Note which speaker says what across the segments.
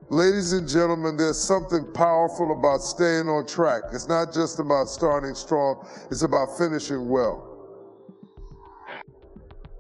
Speaker 1: Ladies and gentlemen, there's something powerful about staying on track. It's not just about starting strong, it's about finishing well.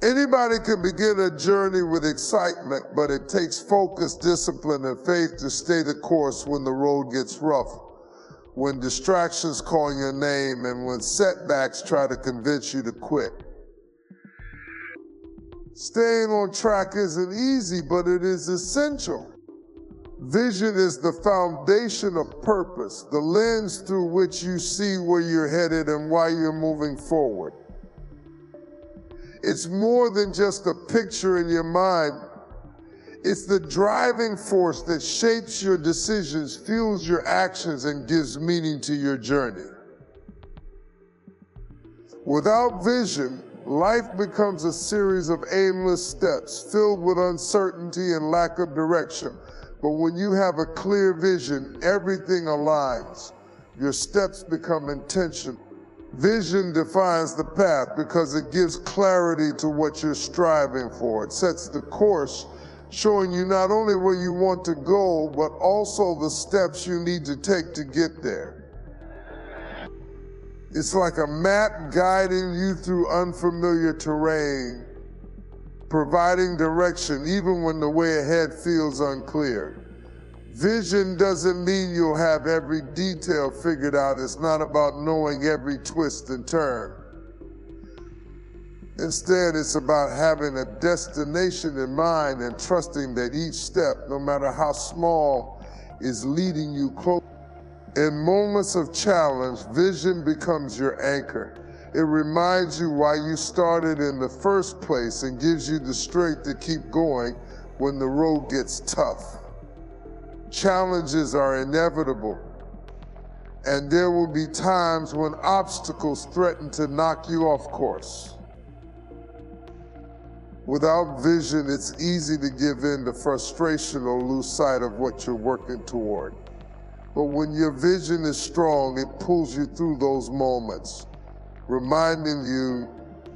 Speaker 1: Anybody can begin a journey with excitement, but it takes focus, discipline, and faith to stay the course when the road gets rough, when distractions call your name, and when setbacks try to convince you to quit. Staying on track isn't easy, but it is essential. Vision is the foundation of purpose, the lens through which you see where you're headed and why you're moving forward. It's more than just a picture in your mind. It's the driving force that shapes your decisions, fuels your actions, and gives meaning to your journey. Without vision, life becomes a series of aimless steps filled with uncertainty and lack of direction. But when you have a clear vision, everything aligns. Your steps become intentional. Vision defines the path because it gives clarity to what you're striving for. It sets the course, showing you not only where you want to go, but also the steps you need to take to get there. It's like a map guiding you through unfamiliar terrain, providing direction even when the way ahead feels unclear. Vision doesn't mean you'll have every detail figured out. It's not about knowing every twist and turn. Instead, it's about having a destination in mind and trusting that each step, no matter how small, is leading you closer. In moments of challenge, vision becomes your anchor. It reminds you why you started in the first place and gives you the strength to keep going when the road gets tough. Challenges are inevitable, and there will be times when obstacles threaten to knock you off course. Without vision, it's easy to give in to frustration or lose sight of what you're working toward. But when your vision is strong, it pulls you through those moments, reminding you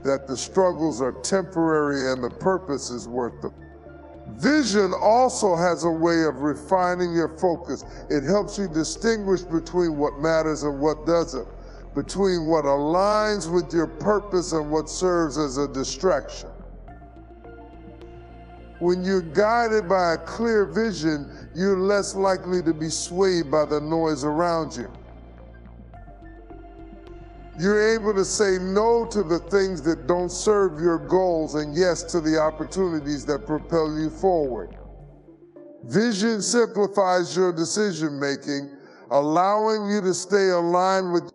Speaker 1: that the struggles are temporary and the purpose is worth it. Vision also has a way of refining your focus. It helps you distinguish between what matters and what doesn't, between what aligns with your purpose and what serves as a distraction. When you're guided by a clear vision, you're less likely to be swayed by the noise around you. You're able to say no to the things that don't serve your goals and yes to the opportunities that propel you forward. Vision simplifies your decision-making, allowing you to stay aligned with.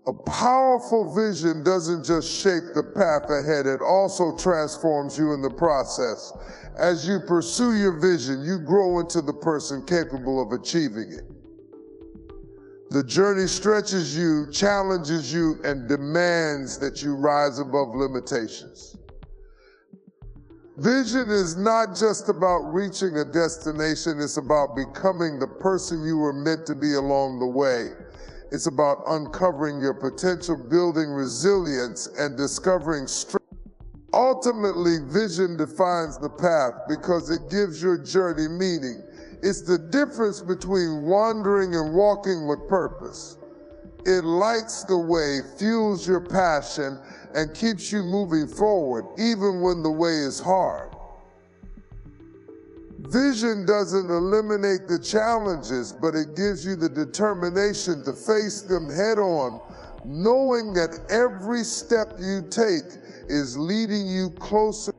Speaker 1: A powerful vision doesn't just shape the path ahead, it also transforms you in the process. As you pursue your vision, you grow into the person capable of achieving it. The journey stretches you, challenges you, and demands that you rise above limitations. Vision is not just about reaching a destination, it's about becoming the person you were meant to be along the way. It's about uncovering your potential, building resilience, and discovering strength. Ultimately, vision defines the path because it gives your journey meaning. It's the difference between wandering and walking with purpose. It lights the way, fuels your passion, and keeps you moving forward, even when the way is hard. Vision doesn't eliminate the challenges, but it gives you the determination to face them head on, knowing that every step you take is leading you closer.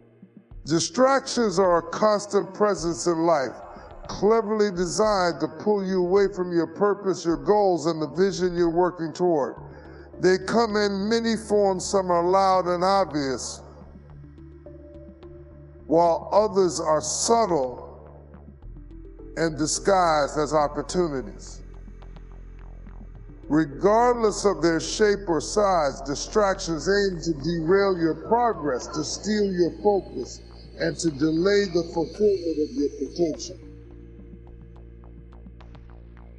Speaker 1: Distractions are a constant presence in life, cleverly designed to pull you away from your purpose, your goals, and the vision you're working toward. They come in many forms. Some are loud and obvious, while others are subtle and disguised as opportunities. Regardless of their shape or size, distractions aim to derail your progress, to steal your focus, and to delay the fulfillment of your potential.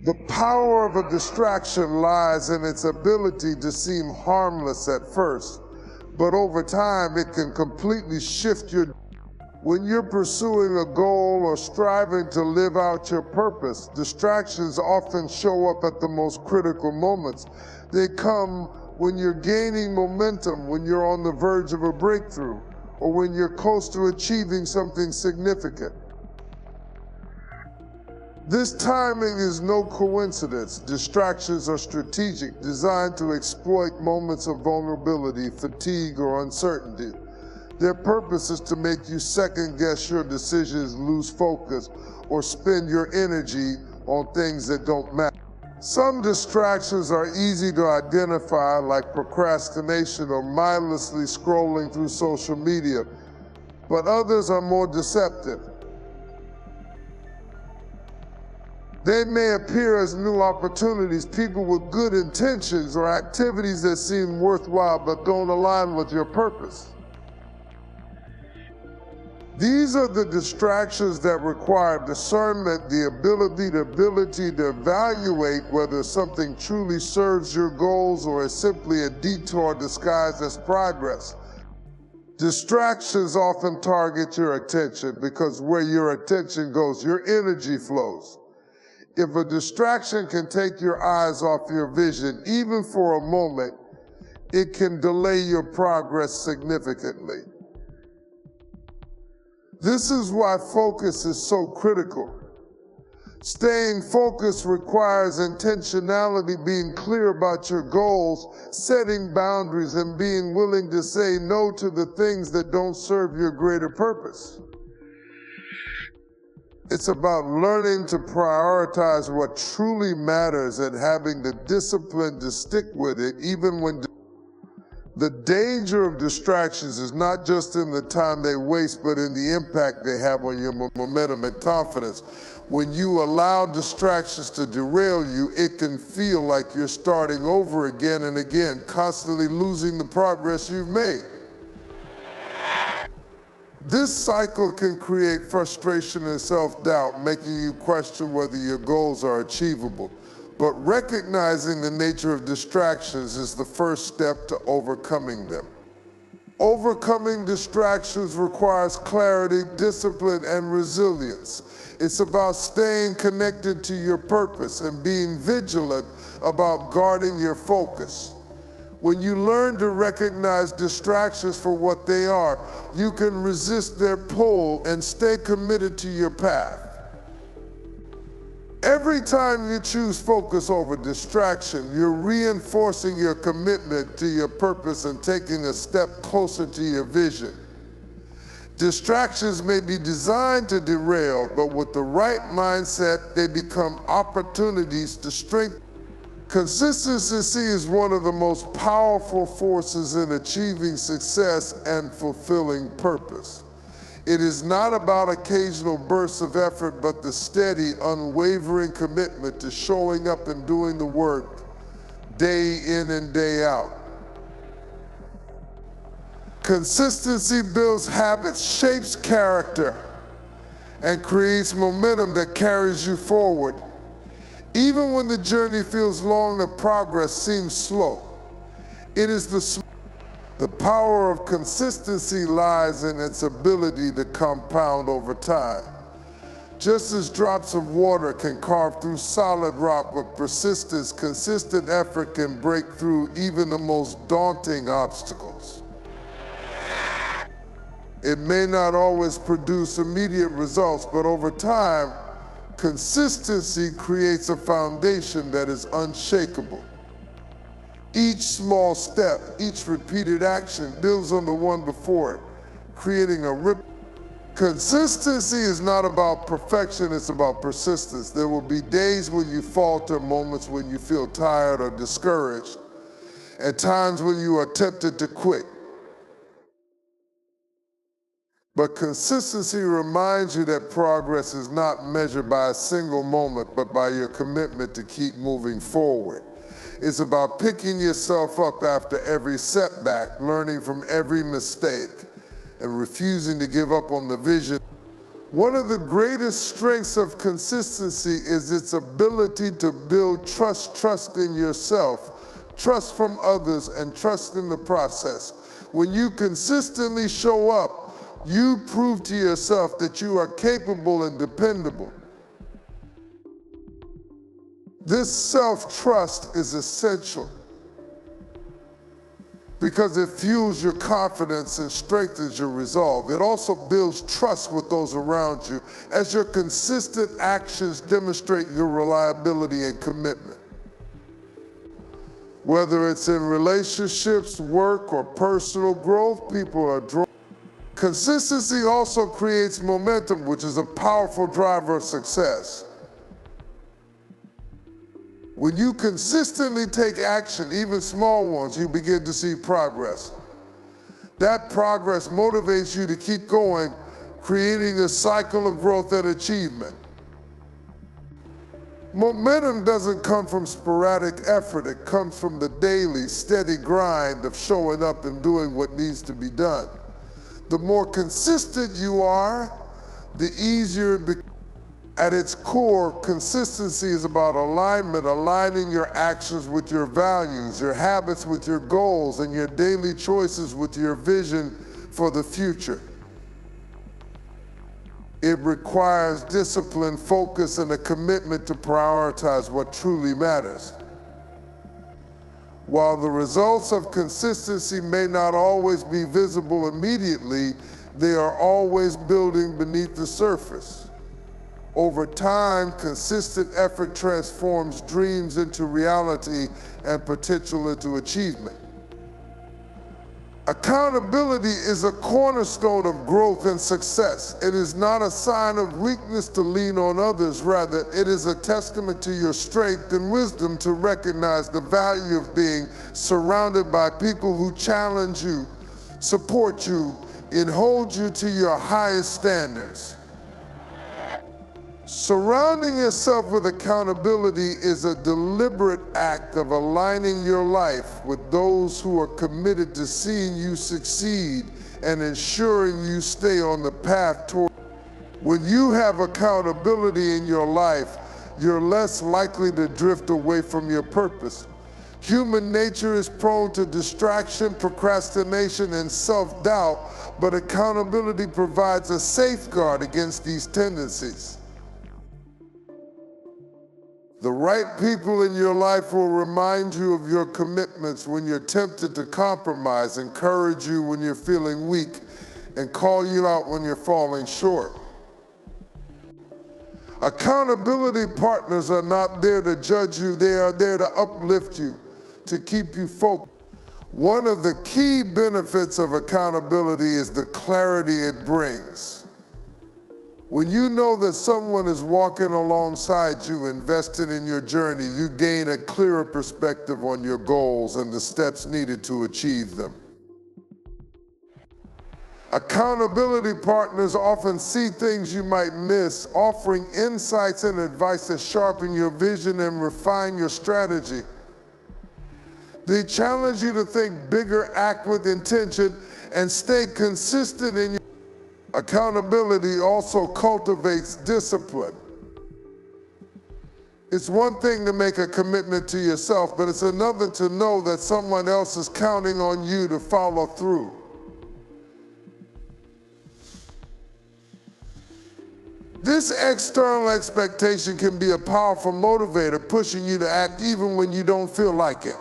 Speaker 1: The power of a distraction lies in its ability to seem harmless at first, but over time it can completely shift your. When you're pursuing a goal or striving to live out your purpose, distractions often show up at the most critical moments. They come when you're gaining momentum, when you're on the verge of a breakthrough, or when you're close to achieving something significant. This timing is no coincidence. Distractions are strategic, designed to exploit moments of vulnerability, fatigue, or uncertainty. Their purpose is to make you second-guess your decisions, lose focus, or spend your energy on things that don't matter. Some distractions are easy to identify, like procrastination or mindlessly scrolling through social media, but others are more deceptive. They may appear as new opportunities, people with good intentions, or activities that seem worthwhile but don't align with your purpose. These are the distractions that require discernment, the ability to evaluate whether something truly serves your goals or is simply a detour disguised as progress. Distractions often target your attention because where your attention goes, your energy flows. If a distraction can take your eyes off your vision, even for a moment, it can delay your progress significantly. This is why focus is so critical. Staying focused requires intentionality, being clear about your goals, setting boundaries, and being willing to say no to the things that don't serve your greater purpose. It's about learning to prioritize what truly matters and having the discipline to stick with it even when the danger of distractions is not just in the time they waste, but in the impact they have on your momentum and confidence. When you allow distractions to derail you, it can feel like you're starting over again and again, constantly losing the progress you've made. This cycle can create frustration and self-doubt, making you question whether your goals are achievable. But recognizing the nature of distractions is the first step to overcoming them. Overcoming distractions requires clarity, discipline, and resilience. It's about staying connected to your purpose and being vigilant about guarding your focus. When you learn to recognize distractions for what they are, you can resist their pull and stay committed to your path. Every time you choose focus over distraction, you're reinforcing your commitment to your purpose and taking a step closer to your vision. Distractions may be designed to derail, but with the right mindset, they become opportunities to strengthen. Consistency is one of the most powerful forces in achieving success and fulfilling purpose. It is not about occasional bursts of effort, but the steady, unwavering commitment to showing up and doing the work day in and day out. Consistency builds habits, shapes character, and creates momentum that carries you forward. Even when the journey feels long and progress seems slow, it is the power of consistency lies in its ability to compound over time. Just as drops of water can carve through solid rock with persistence, consistent effort can break through even the most daunting obstacles. It may not always produce immediate results, but over time, consistency creates a foundation that is unshakable. Each small step, each repeated action builds on the one before it, creating a ripple. Consistency is not about perfection, it's about persistence. There will be days when you falter, moments when you feel tired or discouraged, and times when you are tempted to quit. But consistency reminds you that progress is not measured by a single moment, but by your commitment to keep moving forward. It's about picking yourself up after every setback, learning from every mistake, and refusing to give up on the vision. One of the greatest strengths of consistency is its ability to build trust in yourself, trust from others, and trust in the process. When you consistently show up, You prove to yourself that you are capable and dependable. This self-trust is essential because it fuels your confidence and strengthens your resolve. It also builds trust with those around you as your consistent actions demonstrate your reliability and commitment. Whether it's in relationships, work, or personal growth, people are drawn. Consistency also creates momentum, which is a powerful driver of success. When you consistently take action, even small ones, you begin to see progress. That progress motivates you to keep going, creating a cycle of growth and achievement. Momentum doesn't come from sporadic effort, it comes from the daily, steady grind of showing up and doing what needs to be done. The more consistent you are, the easier it becomes. At its core, consistency is about alignment, aligning your actions with your values, your habits with your goals, and your daily choices with your vision for the future. It requires discipline, focus, and a commitment to prioritize what truly matters. While the results of consistency may not always be visible immediately, they are always building beneath the surface. Over time, consistent effort transforms dreams into reality and potential into achievement. Accountability is a cornerstone of growth and success. It is not a sign of weakness to lean on others. Rather, it is a testament to your strength and wisdom to recognize the value of being surrounded by people who challenge you, support you, and hold you to your highest standards. Surrounding yourself with accountability is a deliberate act of aligning your life with those who are committed to seeing you succeed and ensuring you stay on the path toward. When you have accountability in your life, you're less likely to drift away from your purpose. Human nature is prone to distraction, procrastination, and self-doubt, but accountability provides a safeguard against these tendencies. The right people in your life will remind you of your commitments when you're tempted to compromise, encourage you when you're feeling weak, and call you out when you're falling short. Accountability partners are not there to judge you, they are there to uplift you, to keep you focused. One of the key benefits of accountability is the clarity it brings. When you know that someone is walking alongside you, invested in your journey, you gain a clearer perspective on your goals and the steps needed to achieve them. Accountability partners often see things you might miss, offering insights and advice that sharpen your vision and refine your strategy. They challenge you to think bigger, act with intention, and stay consistent in your. Accountability also cultivates discipline. It's one thing to make a commitment to yourself, but it's another to know that someone else is counting on you to follow through. This external expectation can be a powerful motivator, pushing you to act even when you don't feel like it.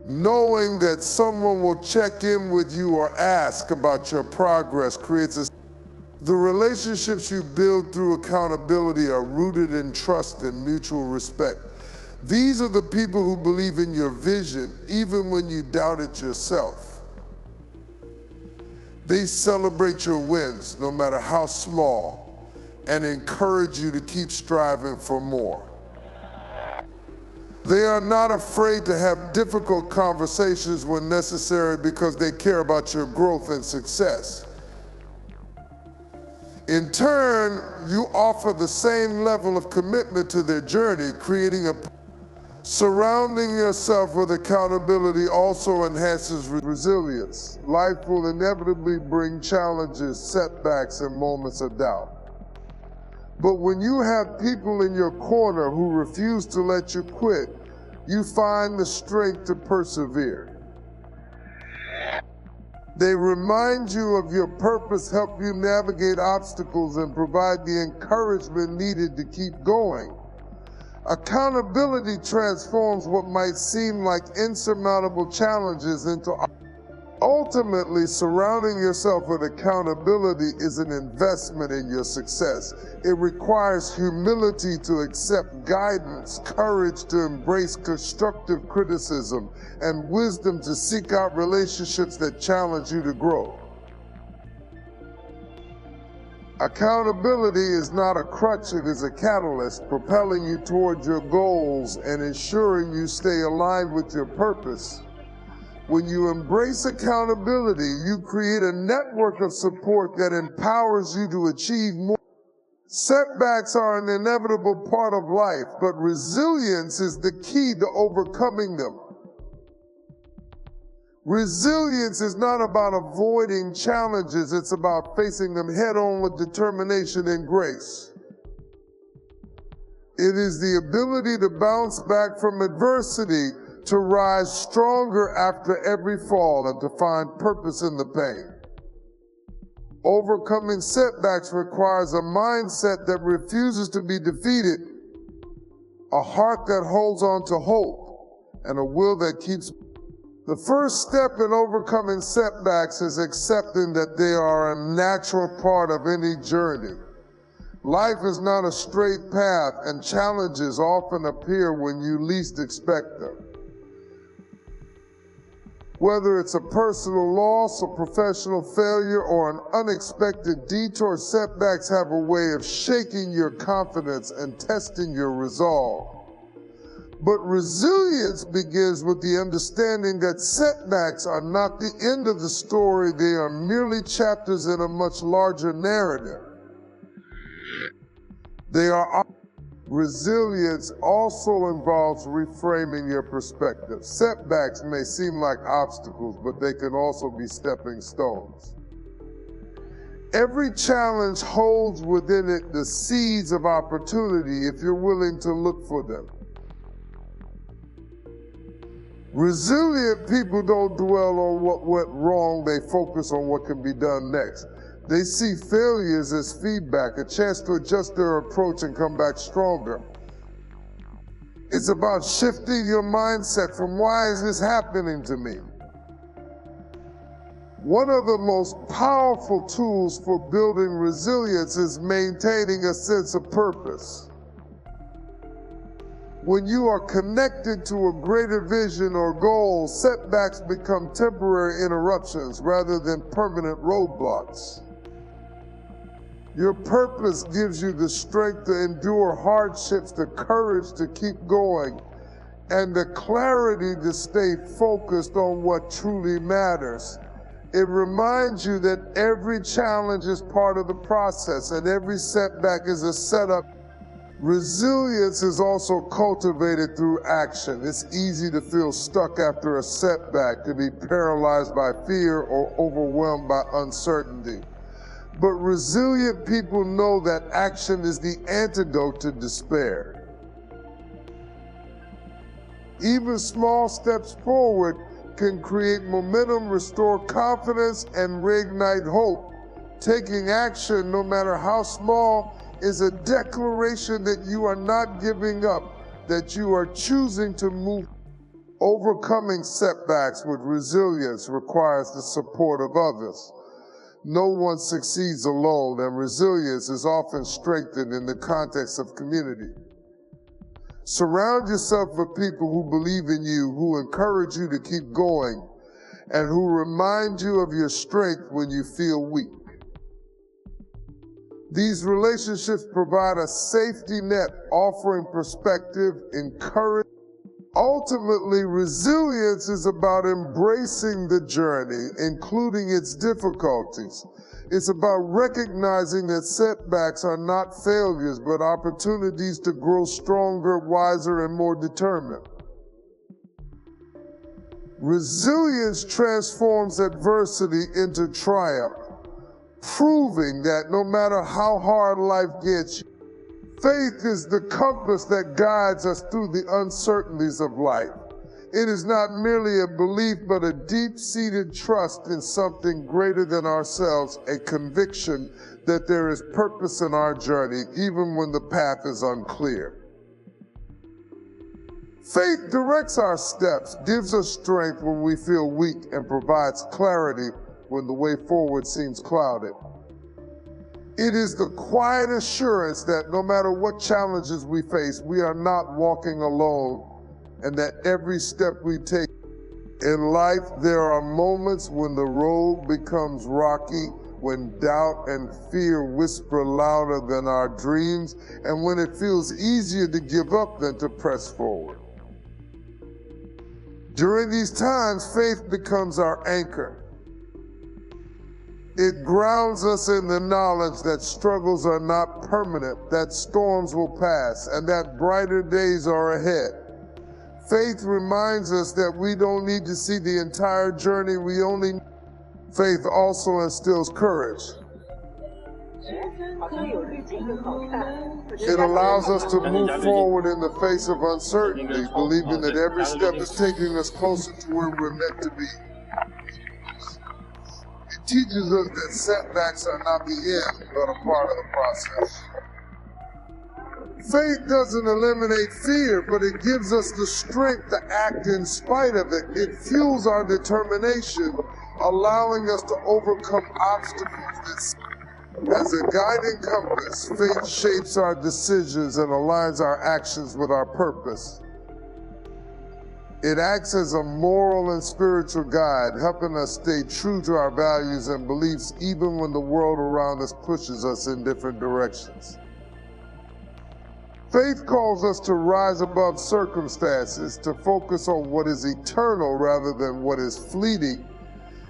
Speaker 1: Knowing that someone will check in with you or ask about your progress creates a. The relationships you build through accountability are rooted in trust and mutual respect. These are the people who believe in your vision, even when you doubt it yourself. They celebrate your wins, no matter how small, and encourage you to keep striving for more. They are not afraid to have difficult conversations when necessary because they care about your growth and success. In turn, you offer the same level of commitment to their journey, creating a. Surrounding yourself with accountability also enhances resilience. Life will inevitably bring challenges, setbacks, and moments of doubt. But when you have people in your corner who refuse to let you quit, you find the strength to persevere. They remind you of your purpose, help you navigate obstacles, and provide the encouragement needed to keep going. Accountability transforms what might seem like insurmountable challenges into ultimately, surrounding yourself with accountability is an investment in your success. It requires humility to accept guidance, courage to embrace constructive criticism, and wisdom to seek out relationships that challenge you to grow. Accountability is not a crutch, it is a catalyst, propelling you toward your goals and ensuring you stay aligned with your purpose. When you embrace accountability, you create a network of support that empowers you to achieve more. Setbacks are an inevitable part of life, but resilience is the key to overcoming them. Resilience is not about avoiding challenges, it's about facing them head-on with determination and grace. It is the ability to bounce back from adversity, to rise stronger after every fall, and to find purpose in the pain. Overcoming setbacks requires a mindset that refuses to be defeated, a heart that holds on to hope, and a will that keeps. The first step in overcoming setbacks is accepting that they are a natural part of any journey. Life is not a straight path, and challenges often appear when you least expect them. Whether it's a personal loss, a professional failure, or an unexpected detour, setbacks have a way of shaking your confidence and testing your resolve. But resilience begins with the understanding that setbacks are not the end of the story, they are merely chapters in a much larger narrative. Resilience also involves reframing your perspective. Setbacks may seem like obstacles, but they can also be stepping stones. Every challenge holds within it the seeds of opportunity if you're willing to look for them. Resilient people don't dwell on what went wrong, they focus on what can be done next. They see failures as feedback, a chance to adjust their approach and come back stronger. It's about shifting your mindset from why is this happening to me? One of the most powerful tools for building resilience is maintaining a sense of purpose. When you are connected to a greater vision or goal, setbacks become temporary interruptions rather than permanent roadblocks. Your purpose gives you the strength to endure hardships, the courage to keep going, and the clarity to stay focused on what truly matters. It reminds you that every challenge is part of the process and every setback is a setup. Resilience is also cultivated through action. It's easy to feel stuck after a setback, to be paralyzed by fear or overwhelmed by uncertainty. But resilient people know that action is the antidote to despair. Even small steps forward can create momentum, restore confidence, and reignite hope. Taking action, no matter how small, is a declaration that you are not giving up, that you are choosing to move. Overcoming setbacks with resilience requires the support of others. No one succeeds alone, and resilience is often strengthened in the context of community. Surround yourself with people who believe in you, who encourage you to keep going, and who remind you of your strength when you feel weak. These relationships provide a safety net, offering perspective, encouragement. Ultimately, resilience is about embracing the journey, including its difficulties. It's about recognizing that setbacks are not failures, but opportunities to grow stronger, wiser, and more determined. Resilience transforms adversity into triumph, proving that no matter how hard life gets you, faith is the compass that guides us through the uncertainties of life. It is not merely a belief, but a deep-seated trust in something greater than ourselves, a conviction that there is purpose in our journey, even when the path is unclear. Faith directs our steps, gives us strength when we feel weak, and provides clarity when the way forward seems clouded. It is the quiet assurance that no matter what challenges we face, we are not walking alone, and that every step we take in life, there are moments when the road becomes rocky, when doubt and fear whisper louder than our dreams, and when it feels easier to give up than to press forward. During these times, faith becomes our anchor. It grounds us in the knowledge that struggles are not permanent, that storms will pass, and that brighter days are ahead. Faith reminds us that we don't need to see the entire journey, Faith also instills courage. It allows us to move forward in the face of uncertainty, believing that every step is taking us closer to where we're meant to be. It teaches us that setbacks are not the end, but a part of the process. Faith doesn't eliminate fear, but it gives us the strength to act in spite of it. It fuels our determination, allowing us to overcome obstacles. As a guiding compass, faith shapes our decisions and aligns our actions with our purpose. It acts as a moral and spiritual guide, helping us stay true to our values and beliefs even when the world around us pushes us in different directions. Faith calls us to rise above circumstances, to focus on what is eternal rather than what is fleeting,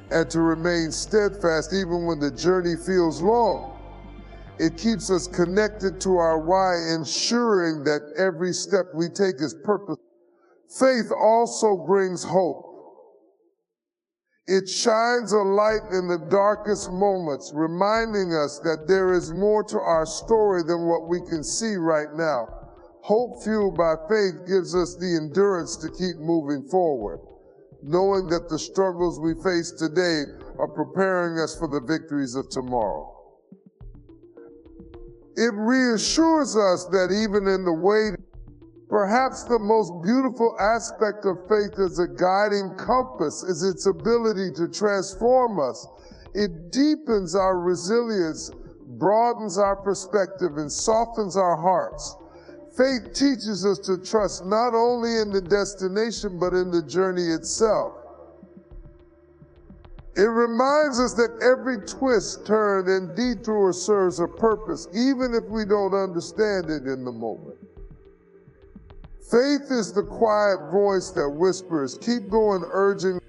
Speaker 1: and to remain steadfast even when the journey feels long. It keeps us connected to our why, ensuring that every step we take is purposeful. Faith also brings hope. It shines a light in the darkest moments, reminding us that there is more to our story than what we can see right now. Hope fueled by faith gives us the endurance to keep moving forward, knowing that the struggles we face today are preparing us for the victories of tomorrow. It reassures us that even in the waiting, perhaps the most beautiful aspect of faith as a guiding compass is its ability to transform us. It deepens our resilience, broadens our perspective, and softens our hearts. Faith teaches us to trust not only in the destination, but in the journey itself. It reminds us that every twist, turn, and detour serves a purpose, even if we don't understand it in the moment. Faith is the quiet voice that whispers, keep going, urging